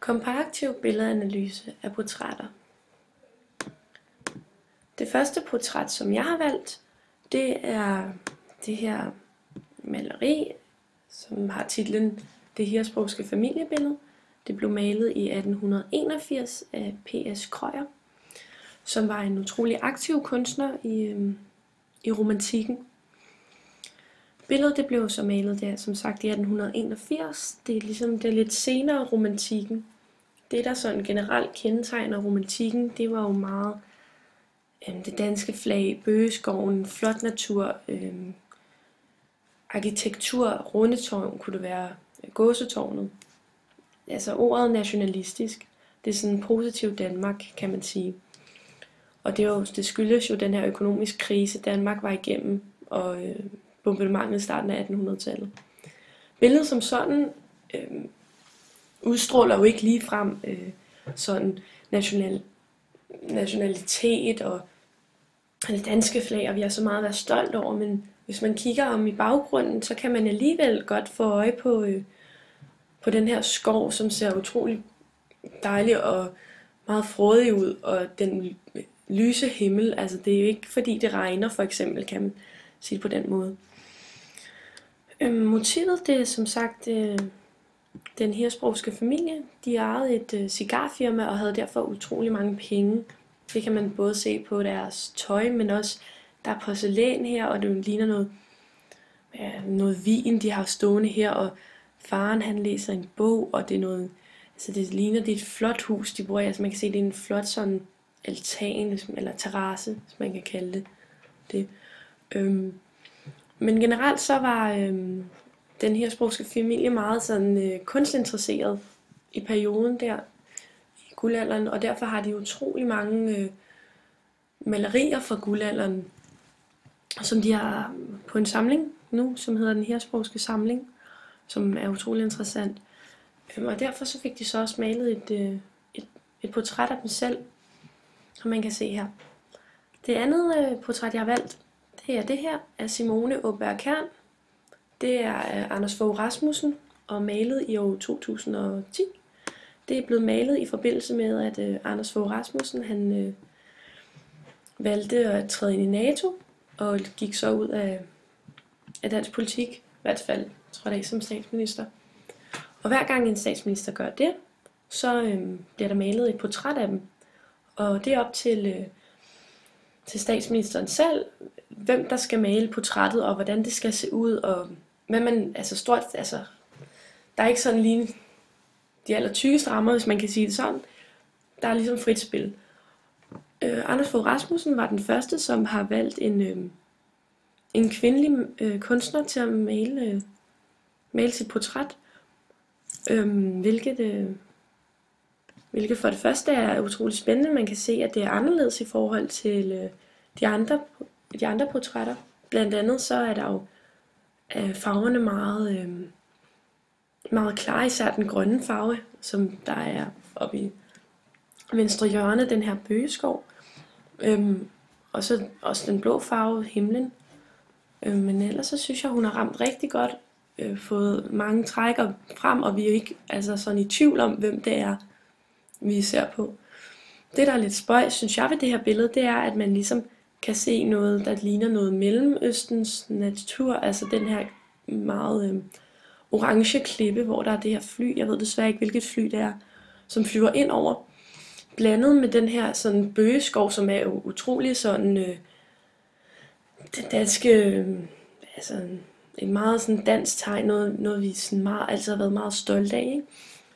Komparativ billedanalyse af portrætter. Det første portræt, som jeg har valgt, det er det her maleri, som har titlen Det Hirschsprungske familiebillede. Det blev malet i 1881 af P.S. Krøyer, som var en utrolig aktiv kunstner i romantikken. Billedet det blev så malet der, som sagt, i 1881. Det er ligesom det lidt senere romantikken. Det, der sådan generelt kendetegner romantikken, det var jo meget det danske flag, bøgeskoven, flot natur, arkitektur, Rundetårn kunne det være, Gåsetårnet. Altså ordet nationalistisk, det er sådan positiv Danmark, kan man sige. Og det skyldes jo den her økonomiske krise, Danmark var igennem, og bombardementet i starten af 1800-tallet. Billedet som sådan udstråler jo ikke ligefrem sådan nationalitet og det danske flag, og vi har så meget at være stolt over, men hvis man kigger om i baggrunden, så kan man alligevel godt få øje på den her skov, som ser utrolig dejlig og meget frodig ud, og den lyse himmel, altså det er jo ikke fordi det regner for eksempel, kan man sige på den måde. Motivet, det er som sagt den Hirschsprungske familie. De ejede et cigarfirma og havde derfor utrolig mange penge. Det kan man både se på deres tøj, men også der er porcelæn her, og det ligner noget vin, de har stående her, og faren han læser en bog, og det er noget, altså det ligner, det er et flot hus, de bor i. Altså man kan se, det er en flot sådan altan, eller terrasse, hvis man kan kalde det. Men generelt så var den Hirschsprungske familie meget sådan kunstinteresseret i perioden der i guldalderen, og derfor har de utrolig mange malerier fra guldalderen, som de har på en samling nu, som hedder den Hirschsprungske samling, som er utrolig interessant. Og derfor så fik de så også malet et portræt af dem selv, som man kan se her. Det andet portræt, jeg har valgt, det er det her af Simone Aabær Kern. Det er Anders Fogh Rasmussen og malet i år 2010. Det er blevet malet i forbindelse med, at Anders Fogh Rasmussen han valgte at træde ind i NATO og gik så ud af dansk politik, i hvert fald tror jeg som statsminister. Og hver gang en statsminister gør det, så bliver der malet et portræt af dem. Og det er op til statsministeren selv, hvem der skal male portrættet, og hvordan det skal se ud, og hvad man, der er ikke sådan lige de allertykkeste rammer, hvis man kan sige det sådan. Der er ligesom frit spil. Anders Fogh Rasmussen var den første, som har valgt en kvindelig kunstner til at male sit portræt, hvilket for det første er utroligt spændende. Man kan se, at det er anderledes i forhold til de andre portrætter. Blandt andet så er der jo farverne meget klare, især den grønne farve, som der er oppe i venstre hjørne, den her bøgeskov. Og så også den blå farve, himlen. Men ellers så synes jeg, hun har ramt rigtig godt, fået mange trækker frem, og vi er ikke sådan i tvivl om, hvem det er, vi ser på. Det, der er lidt spøjs, synes jeg ved det her billede, det er, at man ligesom kan se noget, der ligner noget Mellemøstens natur, altså den her meget orange klippe, hvor der er det her fly, jeg ved desværre ikke, hvilket fly det er, som flyver ind over, blandet med den her sådan bøgeskov, som er jo utrolig sådan det danske, en meget sådan dansk tegn, noget vi sådan meget, altid har været meget stolte af, ikke?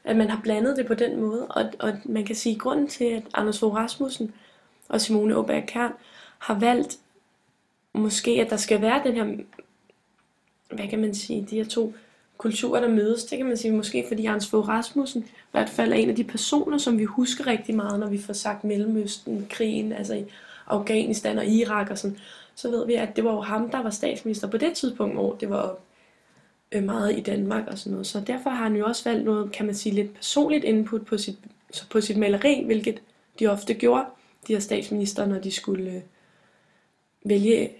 At man har blandet det på den måde, og man kan sige, at grunden til, at Anders Fogh Rasmussen og Simone Aabær Kern har valgt, måske at der skal være den her, hvad kan man sige, de her to kulturer, der mødes, det kan man sige, måske fordi Anders Fogh Rasmussen i hvert fald er en af de personer, som vi husker rigtig meget, når vi får sagt Mellemøsten, krigen, altså i Afghanistan og Irak og sådan, så ved vi, at det var jo ham, der var statsminister på det tidspunkt, hvor det var meget i Danmark og sådan noget. Så derfor har han jo også valgt noget, kan man sige, lidt personligt input på sit maleri, hvilket de ofte gjorde, de her statsminister, når de skulle vælge,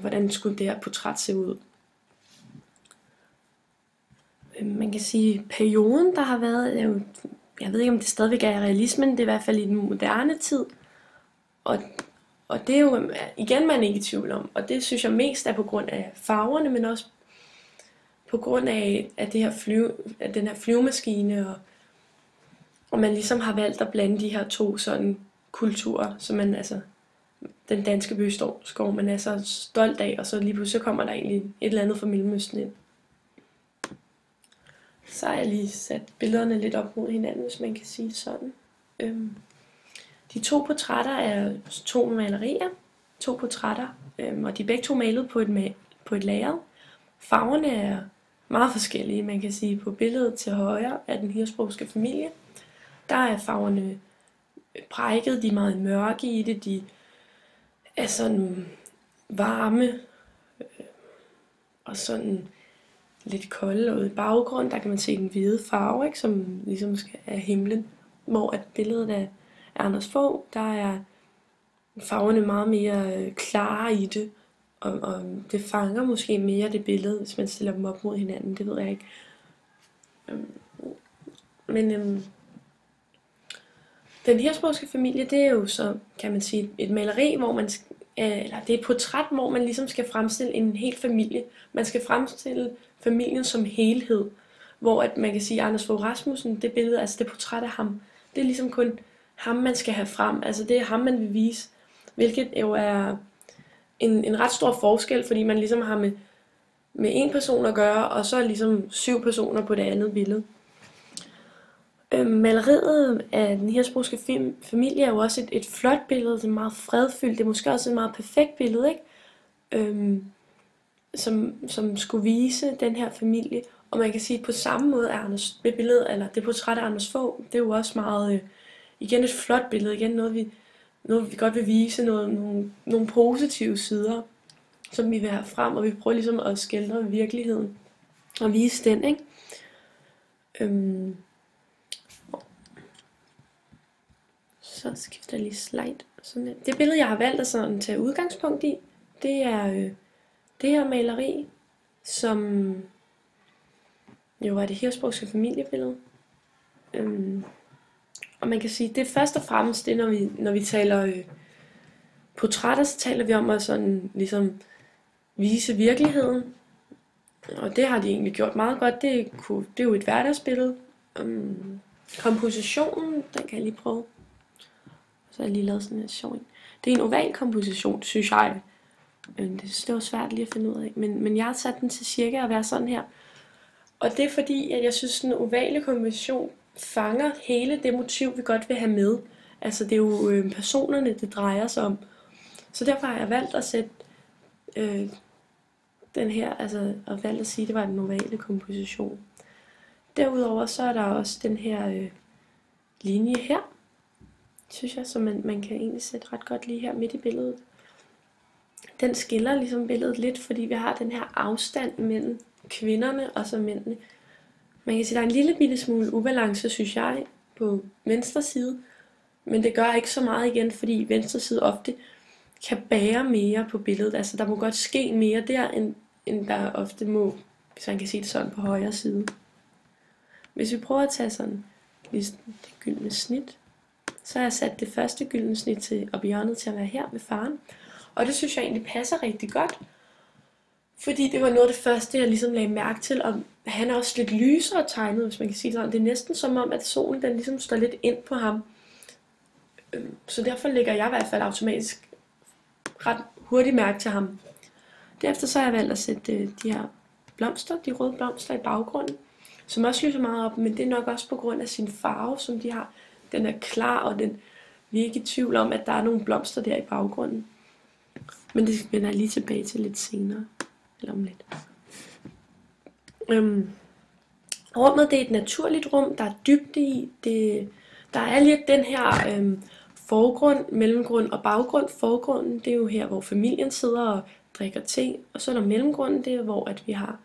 hvordan skulle det her portræt se ud. Man kan sige, perioden, der har været, er jo jeg ved ikke om det stadigvæk er realismen, det er i hvert fald i den moderne tid, og det er jo igen man ikke i tvivl om, og det synes jeg mest er på grund af farverne, men også på grund af det her af den her flyvemaskine, og man ligesom har valgt at blande de her to sådan kulturer, som man altså den danske bøgeskov, man er så stolt af, og så lige pludselig så kommer der egentlig et eller andet fra Mellemøsten ind. Så har jeg lige sat billederne lidt op mod hinanden, hvis man kan sige det sådan. De to portrætter er to malerier, to portrætter, og de er begge to malet på et lærred. Farverne er meget forskellige, man kan sige. På billedet til højre af den hirsbrugske familie, der er farverne brækket, de er meget mørke i det, de er sådan varme og sådan lidt kolde, og i baggrund, der kan man se den hvide farve, ikke, som ligesom er himlen, hvor at billedet af Anders Fogh, der er farverne meget mere klare i det, og det fanger måske mere det billede, hvis man stiller dem op mod hinanden, det ved jeg ikke. Men den hirsbrugske familie, det er jo så, kan man sige, et maleri, hvor man eller det er et portræt, hvor man ligesom skal fremstille en hel familie. Man skal fremstille familien som helhed, hvor at man kan sige, Anders Fogh Rasmussen, det billede, altså det portræt af ham, det er ligesom kun ham, man skal have frem. Altså det er ham, man vil vise, hvilket jo er en ret stor forskel, fordi man ligesom har med en person at gøre, og så ligesom 7 personer på det andet billede. Maleriet af den hirsbrugske familie er jo også et flot billede, det er meget fredfyldt, det er måske også et meget perfekt billede, ikke? Som skulle vise den her familie, og man kan sige, at på samme måde er det billede, eller det portræt af Anders Fogh, det er jo også meget, igen et flot billede, igen noget vi godt vil vise, nogle positive sider, som vi vil have frem, og vi prøver ligesom at skildre virkeligheden, og vise den, ikke? Så skifter jeg lige slide. Sådan det billede, jeg har valgt at sådan tage udgangspunkt i, det er det her maleri, som jo var det hirsbrugske familiebillede. Og man kan sige, det er først og fremmest det, når vi taler portrætter, så taler vi om at sådan ligesom vise virkeligheden. Og det har de egentlig gjort meget godt. Det er jo et hverdagsbillede. Kompositionen, den kan jeg lige prøve. Så har jeg lige lavet sådan en sjov en. Det er en oval komposition, synes jeg. Det var svært lige at finde ud af. Men jeg har sat den til cirka at være sådan her. Og det er fordi, at jeg synes, at den ovale komposition fanger hele det motiv, vi godt vil have med. Altså det er jo personerne, det drejer sig om. Så derfor har jeg valgt at sætte den her, altså og valgt at sige, at det var den ovale komposition. Derudover så er der også den her linje her, synes jeg, som man kan egentlig sætte ret godt lige her midt i billedet. Den skiller ligesom billedet lidt, fordi vi har den her afstand mellem kvinderne og så mændene. Man kan sige, at der er en lille bitte smule ubalance, synes jeg, på venstre side. Men det gør ikke så meget igen, fordi venstre side ofte kan bære mere på billedet. Altså der må godt ske mere der, end der ofte må, hvis man kan sige det sådan, på højre side. Hvis vi prøver at tage sådan det gyldne snit, så har jeg sat det første gyldne snit til op i hjørnet til at være her ved faren. Og det synes jeg egentlig passer rigtig godt. Fordi det var noget af det første, jeg ligesom lagde mærke til. Og han er også lidt lysere tegnet, hvis man kan sige det sådan. Det er næsten som om, at solen den ligesom står lidt ind på ham. Så derfor lægger jeg i hvert fald automatisk ret hurtigt mærke til ham. Derefter så har jeg valgt at sætte de her blomster, de røde blomster i baggrunden, som også lyser meget op, men det er nok også på grund af sin farve, som de har. Den er klar, og vi er ikke i tvivl om, at der er nogle blomster der i baggrunden. Men det vender jeg lige tilbage til lidt senere. Eller om lidt. Rummet, det er et naturligt rum, der er dybde i. Der er lidt den her forgrund, mellemgrund og baggrund. Forgrunden, det er jo her, hvor familien sidder og drikker te. Og så er der mellemgrunden, det er, hvor at vi har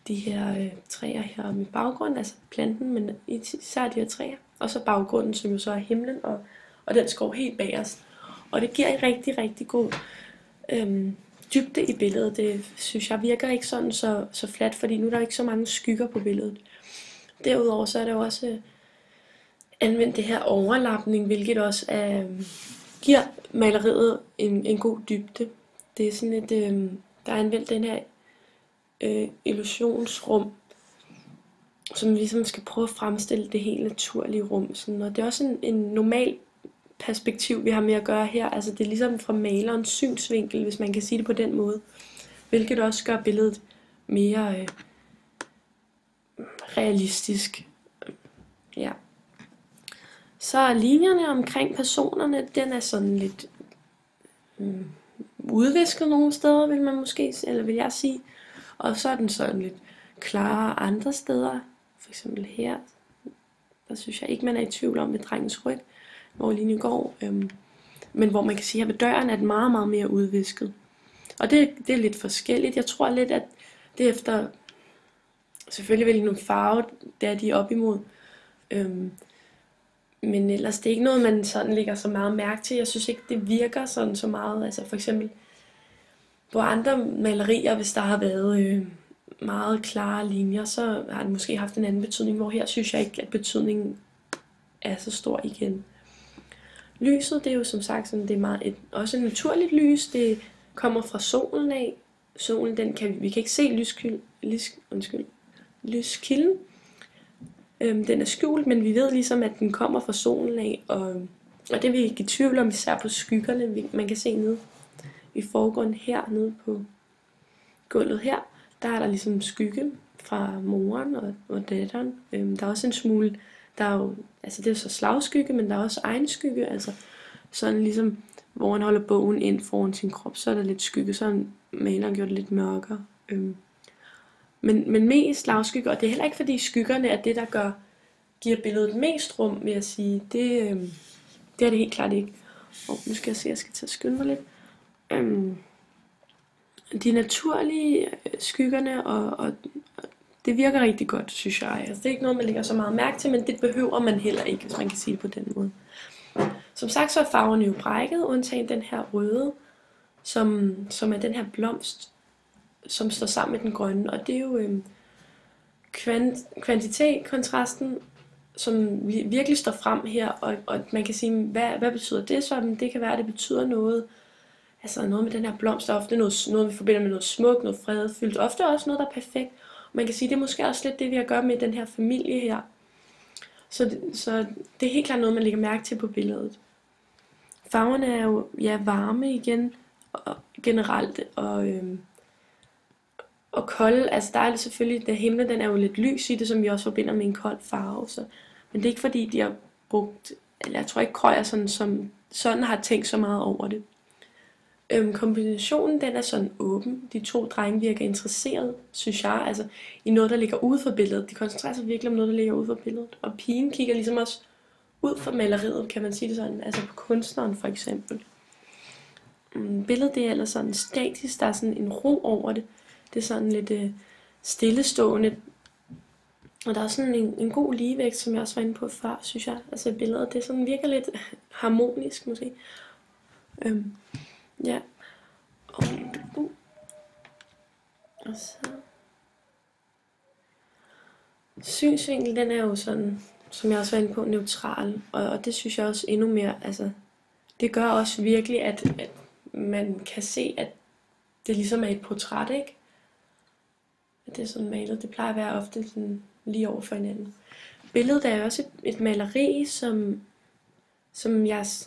de her træer her med baggrund, altså planten, men især de her træer. Og så baggrunden, som jo så er himlen, og den skov helt bagerst. Og det giver en rigtig, rigtig god dybde i billedet. Det synes jeg virker ikke sådan så fladt, fordi nu er der ikke så mange skygger på billedet. Derudover så er der jo også anvendt det her overlapning, hvilket også giver maleriet en god dybde. Det er sådan et, der er anvendt den her illusionsrum, som ligesom skal prøve at fremstille det helt naturlige rum. Sådan. Og det er også en normal perspektiv, vi har med at gøre her. Altså det er ligesom fra malerens synsvinkel, hvis man kan sige det på den måde. Hvilket også gør billedet mere realistisk. Ja. Så linjerne omkring personerne, den er sådan lidt udvisket nogle steder, vil man måske, eller vil jeg sige. Og så er den sådan lidt klarere andre steder. For eksempel her, der synes jeg ikke, man er i tvivl om ved drengens ryg, hvor linjen går. Men hvor man kan sige, at her ved døren er den meget, meget mere udvisket. Og det er lidt forskelligt. Jeg tror lidt, at det efter, selvfølgelig vil nogle farve, der de er op imod. Men ellers det er ikke noget, man sådan lægger så meget mærke til. Jeg synes ikke, det virker sådan så meget. Altså for eksempel på andre malerier, hvis der har været meget klare linjer, så har det måske haft en anden betydning. Hvor her synes jeg ikke, at betydningen er så stor igen. Lyset, det er jo som sagt sådan, det er meget også et naturligt lys. Det kommer fra solen af. Solen, vi kan ikke se lyskilden. Den er skjult, men vi ved ligesom, at den kommer fra solen af. Og det er vi ikke i tvivl om, især på skyggerne. Man kan se nede i forgrunden her, nede på gulvet her. Der er der ligesom skygge fra moren og datteren. Der er også en smule, der er jo, altså det er så slagskygge, men der er også egen skygge. Altså sådan ligesom, hvor han holder bogen ind foran sin krop, så er der lidt skygge, så har maleren gjort det lidt mørkere. Men mest slagskygge, og det er heller ikke fordi skyggerne er det, der giver billedet mest rum, vil jeg sige. Det er det helt klart ikke. Nu skal jeg se, jeg skal til at skynde mig lidt. De naturlige skyggerne, og det virker rigtig godt, synes jeg. Altså, det er ikke noget, man lægger så meget mærke til, men det behøver man heller ikke, hvis man kan sige det på den måde. Som sagt, så er farverne jo brækket, undtagen den her røde, som er den her blomst, som står sammen med den grønne. Og det er jo kvantitet-kontrasten, som virkelig står frem her. Og man kan sige, hvad betyder det så? Det kan være, at det betyder noget. Altså noget med den her blomst, der er ofte noget vi forbinder med noget smukt, noget fredfyldt. Ofte også noget, der er perfekt. Og man kan sige, det er måske også lidt det, vi har gør med den her familie her. Så det er helt klart noget, man lægger mærke til på billedet. Farverne er jo varme igen, og generelt, og kolde. Altså der er det selvfølgelig, der himlen, den er jo lidt lys i det, som vi også forbinder med en kold farve. Men det er ikke fordi, de har brugt, eller jeg tror ikke Krøyer sådan har tænkt så meget over det. Kombinationen, den er sådan åben. De to drenge virker interesseret, synes jeg, altså i noget, der ligger ude for billedet. De koncentrerer sig virkelig om noget, der ligger ude for billedet. Og pigen kigger ligesom også ud for maleriet, kan man sige det sådan, altså på kunstneren for eksempel. Billedet, det er ellers sådan statisk, der er sådan en ro over det. Det er sådan lidt stillestående. Og der er sådan en god ligevægt, som jeg også var inde på før, synes jeg. Altså billedet, det sådan virker lidt harmonisk måske. Ja. Og så synsvinkel, den er jo sådan, som jeg også var inde på, neutral. Og det synes jeg også endnu mere, altså det gør også virkelig, at man kan se, at det ligesom er et portræt, ikke? At det er sådan malet. Det plejer at være ofte sådan lige over for hinanden. Billedet er jo også et maleri, som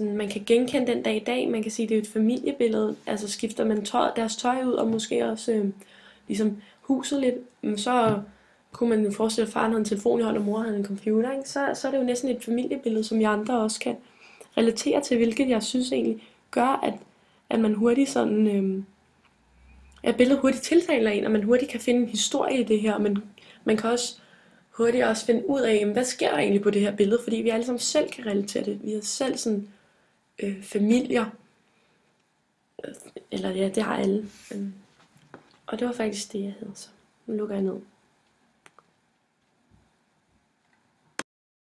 man kan genkende den dag i dag. Man kan sige, at det er et familiebillede. Altså skifter man deres tøj ud, og måske også ligesom huset lidt, så kunne man jo forestille, at faren havde en telefon i hånden, og mor havde en computer. Ikke? Så er det jo næsten et familiebillede, som vi andre også kan relatere til, hvilket jeg synes egentlig gør, at man hurtigt sådan, at billedet hurtigt tiltaler en, og man hurtigt kan finde en historie i det her. Men man kan også hurtigt også finde ud af, hvad sker der egentlig på det her billede, fordi vi alle sammen selv kan relatere det. Vi er selv sådan familier, eller ja, det har alle. Og det var faktisk det, jeg havde, så nu lukker jeg ned.